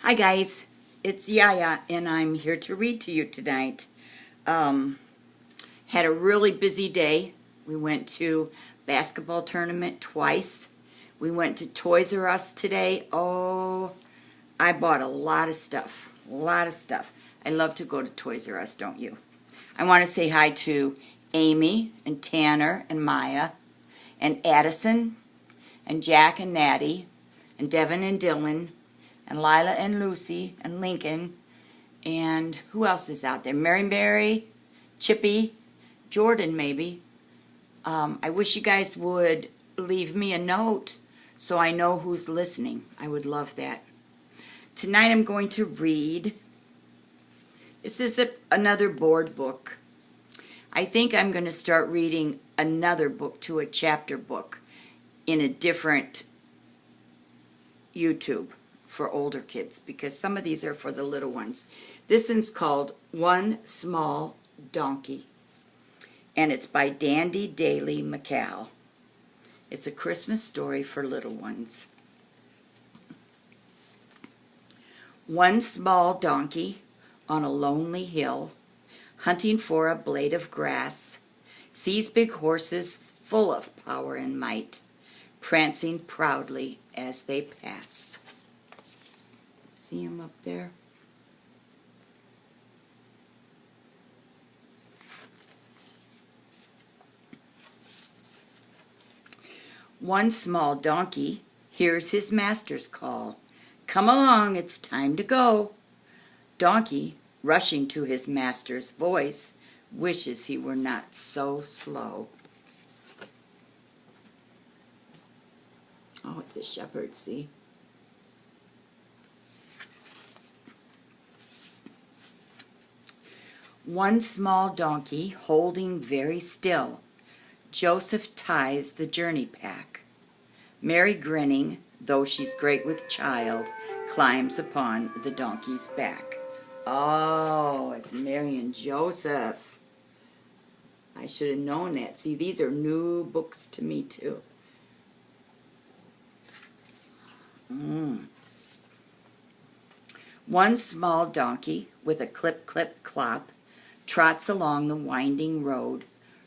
Hi guys, it's Yaya and I'm here to read to you tonight. Had a really busy day. We went to basketball tournament twice. We went to Toys R Us today. Oh, I bought a lot of stuff. A lot of stuff. I love to go to Toys R Us, don't you? I want to say hi to Amy and Tanner and Maya and Addison and Jack and Natty and Devin and Dylan and Lila and Lucy and Lincoln, and who else is out there? Mary, Chippy, Jordan maybe. I wish you guys would leave me a note so I know who's listening. I would love that. Tonight I'm going to read. This is another board book. I think I'm going to start reading another book to a chapter book in a different YouTube for older kids, because some of these are for the little ones. This one's called One Small Donkey, and it's by Dandy Daly McCall. It's a Christmas story for little ones. One small donkey on a lonely hill, hunting for a blade of grass, sees big horses full of power and might, prancing proudly as they pass. See him up there? One small donkey hears his master's call. Come along, it's time to go. Donkey, rushing to his master's voice, wishes he were not so slow. Oh, it's a shepherd, see? One small donkey holding very still, Joseph ties the journey pack. Mary, grinning, though she's great with child, climbs upon the donkey's back. Oh, it's Mary and Joseph. I should have known that. See, these are new books to me, too. One small donkey with a clip, clip, clop trots along the winding road,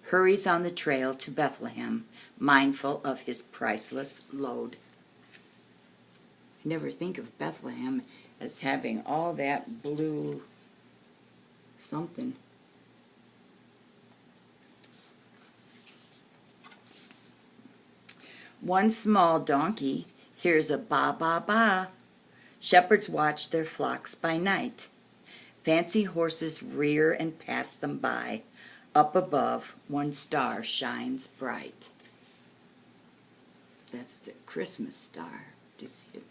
hurries on the trail to Bethlehem, mindful of his priceless load. I never think of Bethlehem as having all that blue something. One small donkey hears a ba ba ba. Shepherds watch their flocks by night. Fancy horses rear and pass them by. Up above, one star shines bright. That's the Christmas star. Do you see it?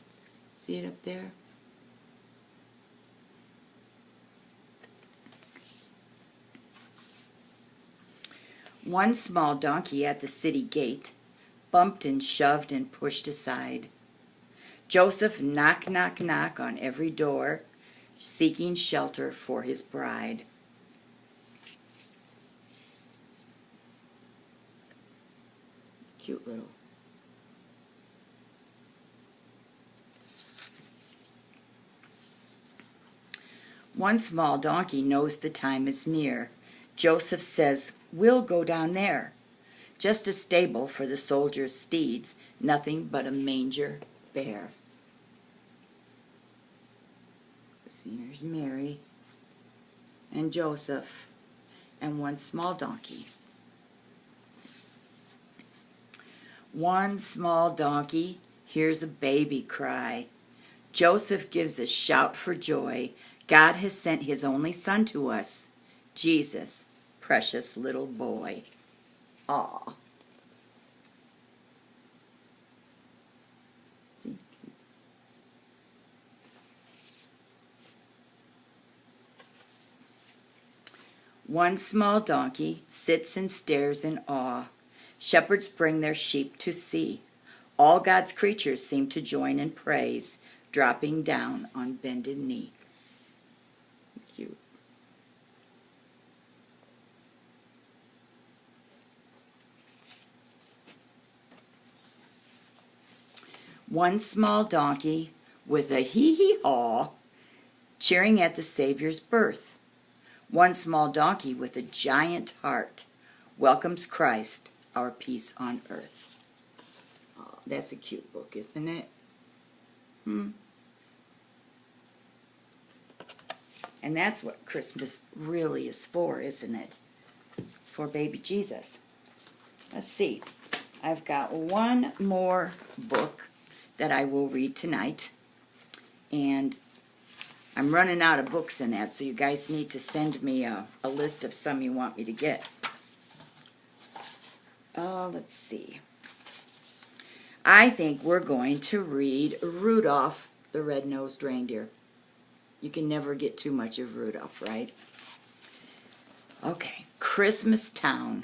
See it up there? One small donkey at the city gate, bumped and shoved and pushed aside. Joseph knock, knock, knock on every door, seeking shelter for his bride. Cute little. One small donkey knows the time is near. Joseph says, we'll go down there. Just a stable for the soldiers' steeds, nothing but a manger bare. See, here's Mary and Joseph and one small donkey. One small donkey hears a baby cry. Joseph gives a shout for joy. God has sent his only son to us, Jesus, precious little boy. Aw. One small donkey sits and stares in awe. Shepherds bring their sheep to see. All God's creatures seem to join in praise, dropping down on bended knee. Cute. One small donkey with a hee-hee-haw, cheering at the Savior's birth. One small donkey with a giant heart welcomes Christ, our peace on earth. Oh, that's a cute book, isn't it? And that's what Christmas really is for, isn't it? It's for baby Jesus. Let's see. I've got one more book that I will read tonight. And I'm running out of books in that, so you guys need to send me a list of some you want me to get. Let's see. I think we're going to read Rudolph the Red-Nosed Reindeer. You can never get too much of Rudolph, right? Okay. Christmas Town,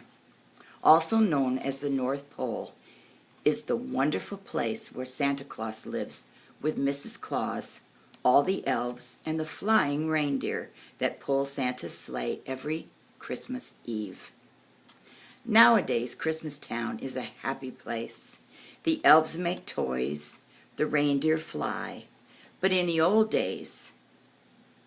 also known as the North Pole, is the wonderful place where Santa Claus lives with Mrs. Claus, all the elves, and the flying reindeer that pull Santa's sleigh every Christmas Eve. Nowadays, Christmas Town is a happy place. The elves make toys, the reindeer fly. But in the old days,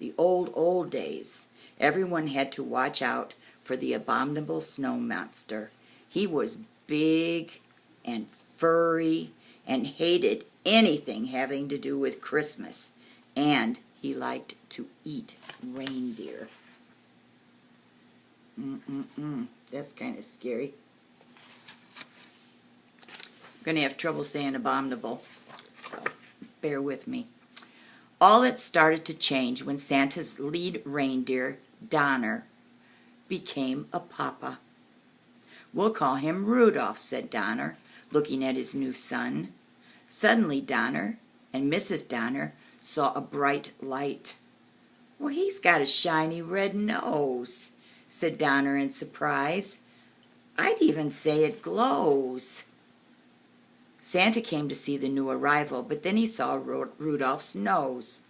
the old days, everyone had to watch out for the abominable snow monster. He was big and furry and hated anything having to do with Christmas. And he liked to eat reindeer. That's kind of scary. I'm going to have trouble saying abominable, so bear with me. All that started to change when Santa's lead reindeer, Donner, became a papa. "We'll call him Rudolph," said Donner, looking at his new son. Suddenly Donner and Mrs. Donner saw a bright light. "Well, he's got a shiny red nose," said Donner in surprise. "I'd even say it glows." Santa came to see the new arrival, but then he saw Rudolph's nose.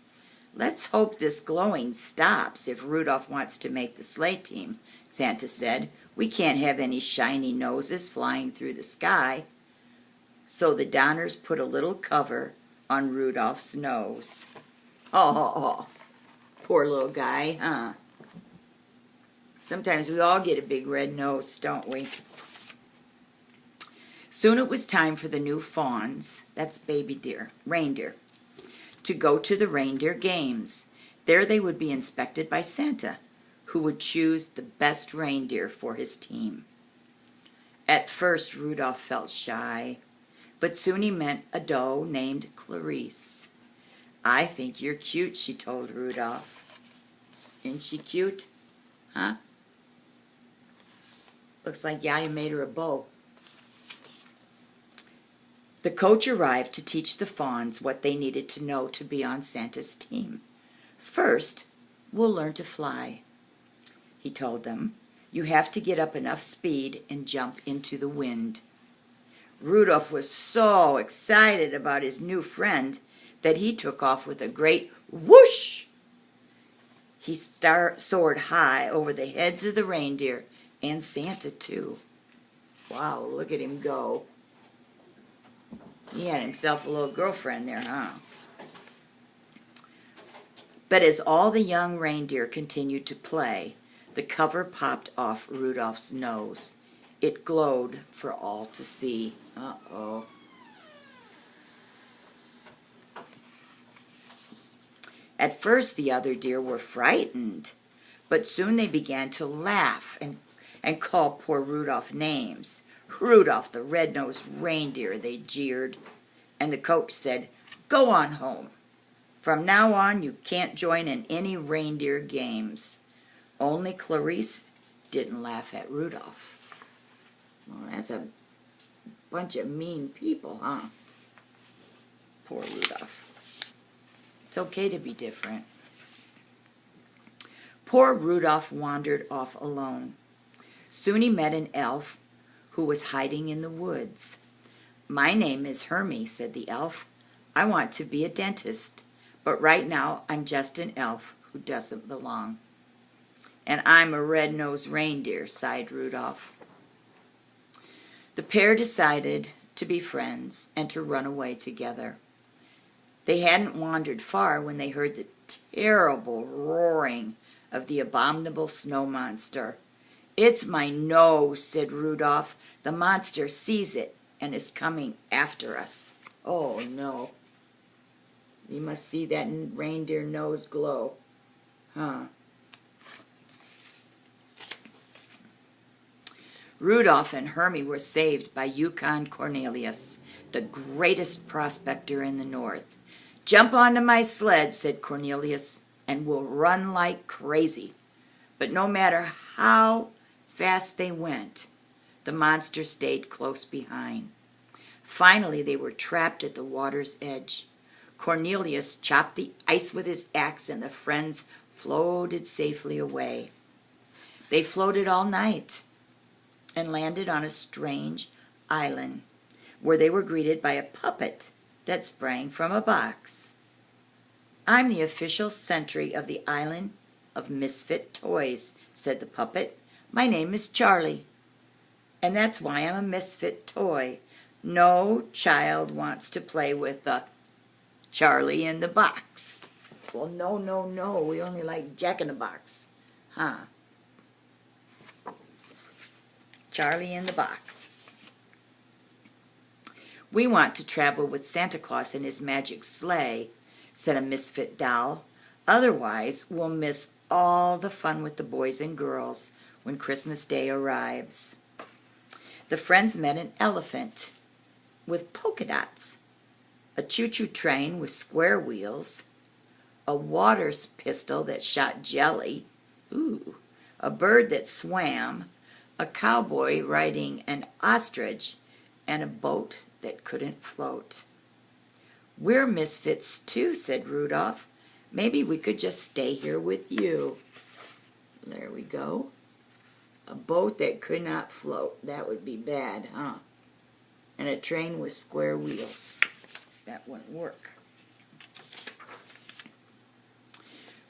"Let's hope this glowing stops if Rudolph wants to make the sleigh team," Santa said. "We can't have any shiny noses flying through the sky." So the Donners put a little cover on Rudolph's nose. Oh, poor little guy, huh? Sometimes we all get a big red nose, don't we? Soon it was time for the new fawns, that's reindeer, to go to the reindeer games. There they would be inspected by Santa, who would choose the best reindeer for his team. At first, Rudolph felt shy, but soon he met a doe named Clarice. "I think you're cute," she told Rudolph. Isn't she cute? Huh? Looks like Yaya made her a bow. The coach arrived to teach the fawns what they needed to know to be on Santa's team. "First, we'll learn to fly," he told them. "You have to get up enough speed and jump into the wind." Rudolph was so excited about his new friend that he took off with a great whoosh. He soared high over the heads of the reindeer and Santa too. Wow, look at him go. He had himself a little girlfriend there, huh? But as all the young reindeer continued to play, the cover popped off Rudolph's nose. It glowed for all to see. Uh-oh. At first the other deer were frightened, but soon they began to laugh and call poor Rudolph names. "Rudolph the red-nosed reindeer," they jeered. And the coach said, "Go on home. From now on you can't join in any reindeer games." Only Clarice didn't laugh at Rudolph. Well, that's a bunch of mean people, huh? Poor Rudolph. It's okay to be different. Poor Rudolph wandered off alone. Soon he met an elf who was hiding in the woods. "My name is Hermie," said the elf. "I want to be a dentist, but right now I'm just an elf who doesn't belong." "And I'm a red-nosed reindeer," sighed Rudolph. The pair decided to be friends and to run away together. They hadn't wandered far when they heard the terrible roaring of the abominable snow monster. "It's my nose," said Rudolph. "The monster sees it and is coming after us." Oh no. You must see that reindeer nose glow. Huh. Rudolph and Hermie were saved by Yukon Cornelius, the greatest prospector in the north. "Jump onto my sled," said Cornelius, "and we'll run like crazy." But no matter how fast they went, the monster stayed close behind. Finally, they were trapped at the water's edge. Cornelius chopped the ice with his axe, and the friends floated safely away. They floated all night and landed on a strange island, where they were greeted by a puppet that sprang from a box. "I'm the official sentry of the island of misfit toys," said the puppet. "My name is Charlie, and that's why I'm a misfit toy. No child wants to play with the Charlie in the box." Well, no, no, no. We only like Jack in the Box. Huh. Charlie in the box. "We want to travel with Santa Claus in his magic sleigh," said a misfit doll. "Otherwise, we'll miss all the fun with the boys and girls when Christmas Day arrives." The friends met an elephant with polka dots, a choo-choo train with square wheels, a water pistol that shot jelly, a bird that swam, a cowboy riding an ostrich, and a boat that couldn't float. "We're misfits too," said Rudolph. "Maybe we could just stay here with you." There we go. A boat that could not float. That would be bad, huh? And a train with square wheels. That wouldn't work.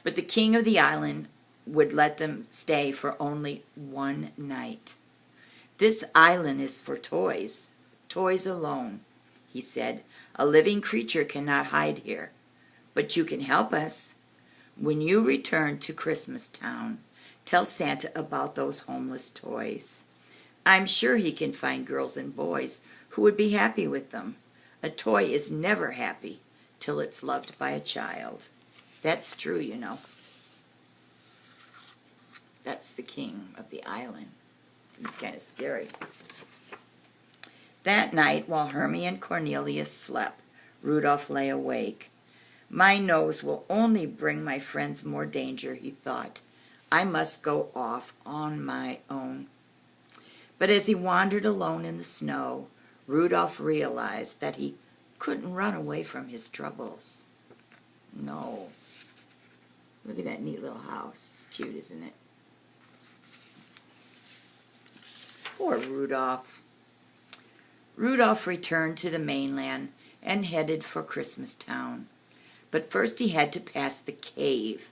But the king of the island would let them stay for only one night. "This island is for toys, toys alone," he said. "A living creature cannot hide here. But you can help us. When you return to Christmas Town, tell Santa about those homeless toys. I'm sure he can find girls and boys who would be happy with them. A toy is never happy till it's loved by a child." That's true, you know. That's the king of the island. He's kind of scary. That night, while Hermie and Cornelius slept, Rudolph lay awake. "My nose will only bring my friends more danger," he thought. "I must go off on my own." But as he wandered alone in the snow, Rudolph realized that he couldn't run away from his troubles. No. Look at that neat little house. It's cute, isn't it? Poor Rudolph. Rudolph returned to the mainland and headed for Christmas Town. But first he had to pass the cave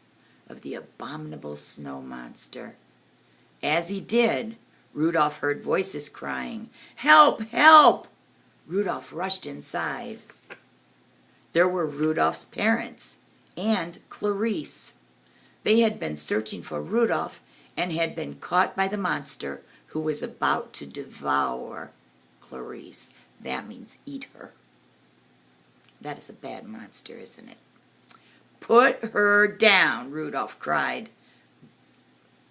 of the abominable snow monster. As he did, Rudolph heard voices crying, "Help! Help!" Rudolph rushed inside. There were Rudolph's parents and Clarice. They had been searching for Rudolph and had been caught by the monster who was about to devour Clarice. That means eat her. That is a bad monster, isn't it? "Put her down," Rudolph cried,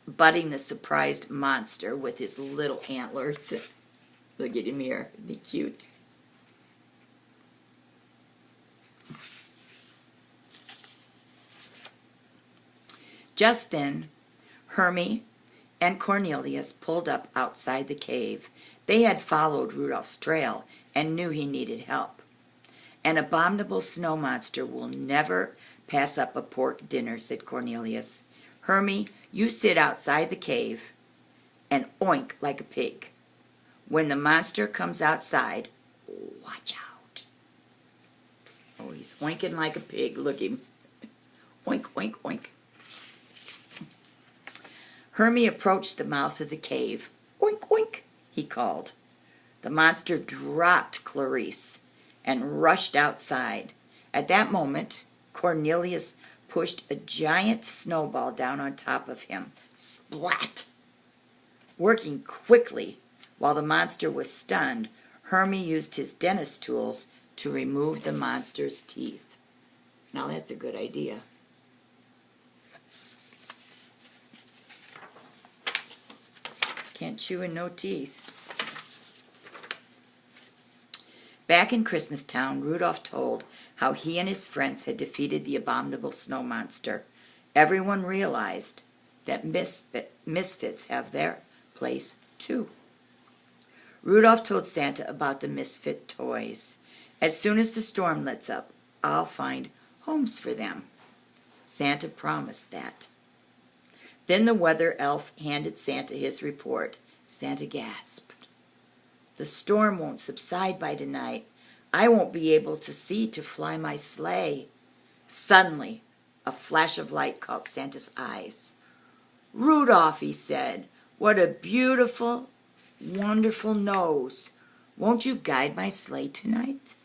butting the surprised monster with his little antlers. Look at him here. Isn't he cute? Just then, Hermie and Cornelius pulled up outside the cave. They had followed Rudolph's trail and knew he needed help. "An abominable snow monster will never pass up a pork dinner," said Cornelius. "Hermie, you sit outside the cave and oink like a pig. When the monster comes outside, watch out." Oh, he's oinking like a pig. Look at him. Oink, oink, oink. Hermie approached the mouth of the cave. "Oink, oink," he called. The monster dropped Clarice and rushed outside. At that moment, Cornelius pushed a giant snowball down on top of him. Splat! Working quickly, while the monster was stunned, Hermie used his dentist tools to remove the monster's teeth. Now that's a good idea. Can't chew and no teeth. Back in Christmas Town, Rudolph told how he and his friends had defeated the abominable snow monster. Everyone realized that misfits have their place too. Rudolph told Santa about the misfit toys. As soon as the storm lets up, I'll find homes for them. Santa promised that. Then the weather elf handed Santa his report. Santa gasped. The storm won't subside by tonight. I won't be able to see to fly my sleigh. Suddenly, a flash of light caught Santa's eyes. Rudolph, he said, what a beautiful, wonderful nose. Won't you guide my sleigh tonight?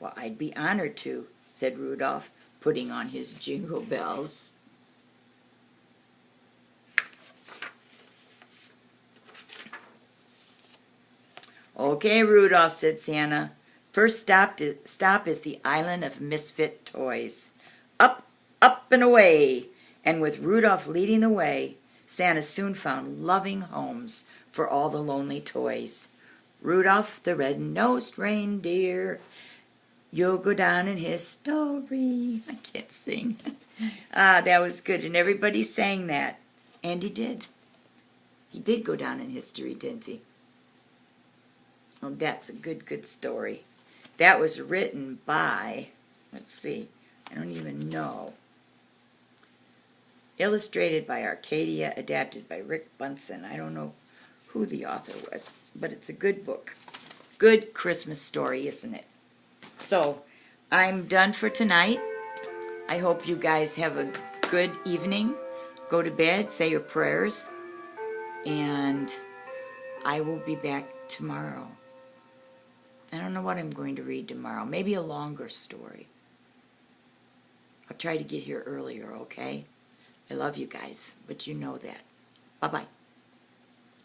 Well, I'd be honored to, said Rudolph, putting on his jingle bells. Okay, Rudolph, said Santa. First stop is the island of misfit toys. Up, up, and away. And with Rudolph leading the way, Santa soon found loving homes for all the lonely toys. Rudolph the red-nosed reindeer, you'll go down in history. I can't sing. That was good, and everybody sang that. And he did. He did go down in history, didn't he? Oh, that's a good story. That was written by, let's see, I don't even know. Illustrated by Arcadia, adapted by Rick Bunsen. I don't know who the author was, but it's a good book. Good Christmas story, isn't it? So, I'm done for tonight. I hope you guys have a good evening. Go to bed, say your prayers, and I will be back tomorrow. I don't know what I'm going to read tomorrow. Maybe a longer story. I'll try to get here earlier, okay? I love you guys, but you know that. Bye-bye.